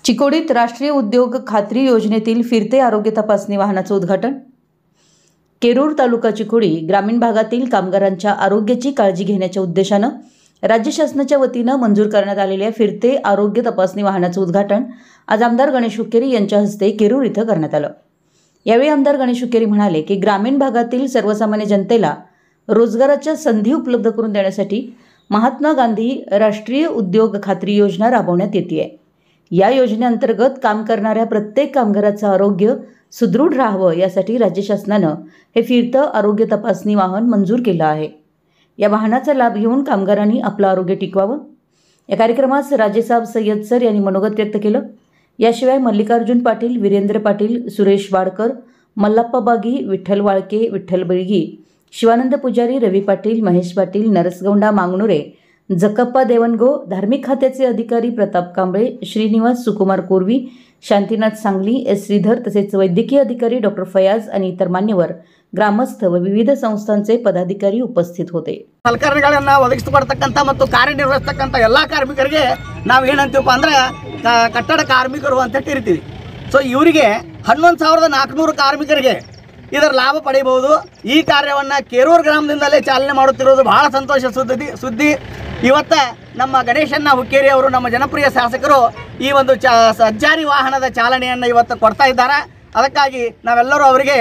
चिकोडीत राष्ट्रीय उद्योग खात्री योजनेतील फिरते आरोग्य तपासणी वाहनाचं उद्घाटन। केरूर तालुका चिकोडी ग्रामीण भागातील कामगारांच्या आरोग्याची काळजी घेण्याच्या उद्देशानं राज्य शासनाच्या वतीनं मंजूर करण्यात आलेल्या फिरते आरोग्य तपासणी वाहनाचं उद्घाटन आज आमदार गणेश हुक्केरी यांच्या हस्ते केरूर इथं करण्यात आलं। यावेळी आमदार गणेश हुक्केरी म्हणाले की ग्रामीण भागातील सर्वसामान्य जनतेला रोजगाराच्या संधी उपलब्ध करून देण्यासाठी महात्मा गांधी राष्ट्रीय उद्योग खात्री योजना राबवण्यात येते। या योजनेअंतर्गत काम करणाऱ्या प्रत्येक कामगाराचं आरोग्य सुदृढ राहावं यासाठी राज्य शासनानं हे फिरतं आरोग्य तपासणी वाहन मंजूर केलं आहे। या वाहनाचा लाभ घेऊन कामगारांनी आपलं आरोग्य टिकवावं। या कार्यक्रमास राजेसाहेब सय्यद सर यांनी मनोगत व्यक्त केलं। याशिवाय मल्लिकार्जुन पाटील, वीरेंद्र पाटील, सुरेश वाडकर, मल्लाप्पा बागी, विठ्ठल वाळके, विठ्ठल बेळगी, शिवानंद पुजारी, रवी पाटील, महेश पाटील, नरसगौंडा मांगनुरे, जकप्पा देवनगो, धार्मिक खात्याचे अधिकारी प्रताप कांबळे, श्रीनिवास सुकुमार कोरवी, शांतीनाथ सांगली, एस श्रीधर तसेच वैद्यकीय अधिकारी डॉक्टर फयाज आणि इतर मान्यवर, ग्रामस्थ व विविध संस्थांचे पदाधिकारी उपस्थित होते। ಸಲಕರಣೆಗಳನ್ನು ಒದಗಿಸತಕ್ಕಂತ ಮತ್ತು ಕಾರ್ಯನಿರ್ವಹಿಸತಕ್ಕಂತ ಎಲ್ಲಾ ಕಾರ್ಮಿಕರಿಗೆ ನಾವು ಏನಂತೀವಪ್ಪ ಅಂದ್ರೆ ಕಟ್ಟಡ ಕಾರ್ಮಿಕರು ಅಂತ ಇರ್ತೀವಿ। ಸೊ ಇವರಿಗೆ 11400 ಕಾರ್ಮಿಕರಿಗೆ ಇದರ ಲಾಭ ಪಡೆಯಬಹುದು। ಈ ಕಾರ್ಯವನ್ನು ಕೇರೂರು ಗ್ರಾಮದಿಂದಲೇ ಚಾಲನೆ ಮಾಡುತ್ತಿರುವುದು ಬಹಳ ಸಂತೋಷ ಸುದ್ದಿ। ಇವತ್ತು ನಮ್ಮ ಗಣೇಶಣ್ಣ ಹುಕ್ಕೇರಿ ಅವರು ನಮ್ಮ ಜನಪ್ರಿಯ ಶಾಸಕರು ಈ ಒಂದು ಸಂಚಾರಿ ವಾಹನದ ಚಾಲನೆಯನ್ನು ಇವತ್ತು ಕೊಡ್ತಾ ಇದ್ದಾರೆ। ಅದಕ್ಕಾಗಿ ನಾವೆಲ್ಲರೂ ಅವರಿಗೆ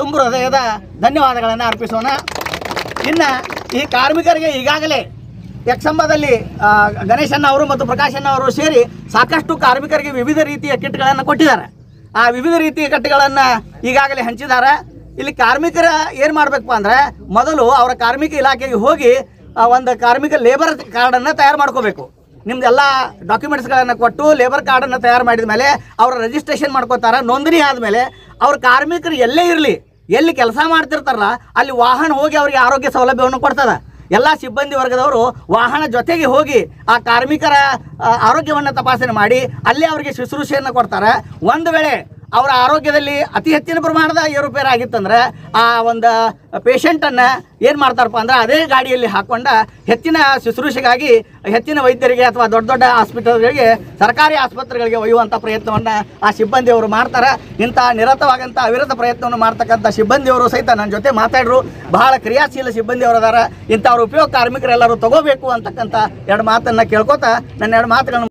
ತುಂಬ ಹೃದಯದ ಧನ್ಯವಾದಗಳನ್ನು ಅರ್ಪಿಸೋಣ। ಇನ್ನು ಈ ಕಾರ್ಮಿಕರಿಗೆ ಈಗಾಗಲೇ ಯಕ್ಷಂಬದಲ್ಲಿ ಗಣೇಶಣ್ಣ ಅವರು ಮತ್ತು ಪ್ರಕಾಶಣ್ಣ ಅವರು ಸೇರಿ ಸಾಕಷ್ಟು ಕಾರ್ಮಿಕರಿಗೆ ವಿವಿಧ ರೀತಿಯ ಕಿಟ್ಗಳನ್ನು ಕೊಟ್ಟಿದ್ದಾರೆ। ಆ ವಿವಿಧ ರೀತಿಯ ಕಿಟ್ಗಳನ್ನು ಈಗಾಗಲೇ ಹಂಚಿದ್ದಾರೆ। ಇಲ್ಲಿ ಕಾರ್ಮಿಕರ ಏನು ಮಾಡಬೇಕಪ್ಪ ಅಂದರೆ ಮೊದಲು ಅವರ ಕಾರ್ಮಿಕ ಇಲಾಖೆಗೆ ಹೋಗಿ ಒಂದು ಕಾರ್ಮಿಕ ಲೇಬರ್ ಕಾರ್ಡನ್ನು ತಯಾರು ಮಾಡ್ಕೋಬೇಕು। ನಿಮ್ಮದೆಲ್ಲ ಡಾಕ್ಯುಮೆಂಟ್ಸ್ಗಳನ್ನು ಕೊಟ್ಟು ಲೇಬರ್ ಕಾರ್ಡನ್ನು ತಯಾರು ಮಾಡಿದ ಮೇಲೆ ಅವರ ರಿಜಿಸ್ಟ್ರೇಷನ್ ಮಾಡ್ಕೋತಾರೆ। ನೋಂದಣಿ ಆದಮೇಲೆ ಅವ್ರ ಕಾರ್ಮಿಕರು ಎಲ್ಲೇ ಇರಲಿ, ಎಲ್ಲಿ ಕೆಲಸ ಮಾಡ್ತಿರ್ತಾರಲ್ಲ ಅಲ್ಲಿ ವಾಹನ ಹೋಗಿ ಅವರಿಗೆ ಆರೋಗ್ಯ ಸೌಲಭ್ಯವನ್ನು ಕೊಡ್ತದೆ। ಎಲ್ಲ ಸಿಬ್ಬಂದಿ ವರ್ಗದವರು ವಾಹನ ಜೊತೆಗೆ ಹೋಗಿ ಆ ಕಾರ್ಮಿಕರ ಆರೋಗ್ಯವನ್ನು ತಪಾಸಣೆ ಮಾಡಿ ಅಲ್ಲಿ ಅವರಿಗೆ ಶುಶ್ರೂಷೆಯನ್ನು ಕೊಡ್ತಾರೆ। ಒಂದು ವೇಳೆ ಅವರ ಆರೋಗ್ಯದಲ್ಲಿ ಅತಿ ಹೆಚ್ಚಿನ ಪ್ರಮಾಣದ ಏರುಪೇರು ಆಗಿತ್ತಂದ್ರೆ ಆ ಒಂದು ಪೇಷಂಟನ್ನು ಏನು ಮಾಡ್ತಾರಪ್ಪ ಅಂದ್ರೆ ಅದೇ ಗಾಡಿಯಲ್ಲಿ ಹಾಕ್ಕೊಂಡು ಹೆಚ್ಚಿನ ಶುಶ್ರೂಷೆಗಾಗಿ ಹೆಚ್ಚಿನ ವೈದ್ಯರಿಗೆ ಅಥವಾ ದೊಡ್ಡ ದೊಡ್ಡ ಹಾಸ್ಪಿಟಲ್ಗಳಿಗೆ, ಸರ್ಕಾರಿ ಆಸ್ಪತ್ರೆಗಳಿಗೆ ಒಯ್ಯುವಂಥ ಪ್ರಯತ್ನವನ್ನು ಆ ಸಿಬ್ಬಂದಿಯವರು ಮಾಡ್ತಾರೆ। ಇಂಥ ನಿರತವಾಗಂಥ ಅವಿರತ ಪ್ರಯತ್ನವನ್ನು ಮಾಡ್ತಕ್ಕಂಥ ಸಿಬ್ಬಂದಿಯವರು ಸಹಿತ ನನ್ನ ಜೊತೆ ಮಾತಾಡಿದ್ರು। ಬಹಳ ಕ್ರಿಯಾಶೀಲ ಸಿಬ್ಬಂದಿಯವರು ಅದಾರ। ಇಂಥವ್ರ ಉಪಯೋಗ ಕಾರ್ಮಿಕರೆಲ್ಲರೂ ತಗೋಬೇಕು ಅಂತಕ್ಕಂಥ ಎರಡು ಮಾತನ್ನು ಕೇಳ್ಕೊತಾ ನನ್ನ ಎರಡು ಮಾತುಗಳನ್ನು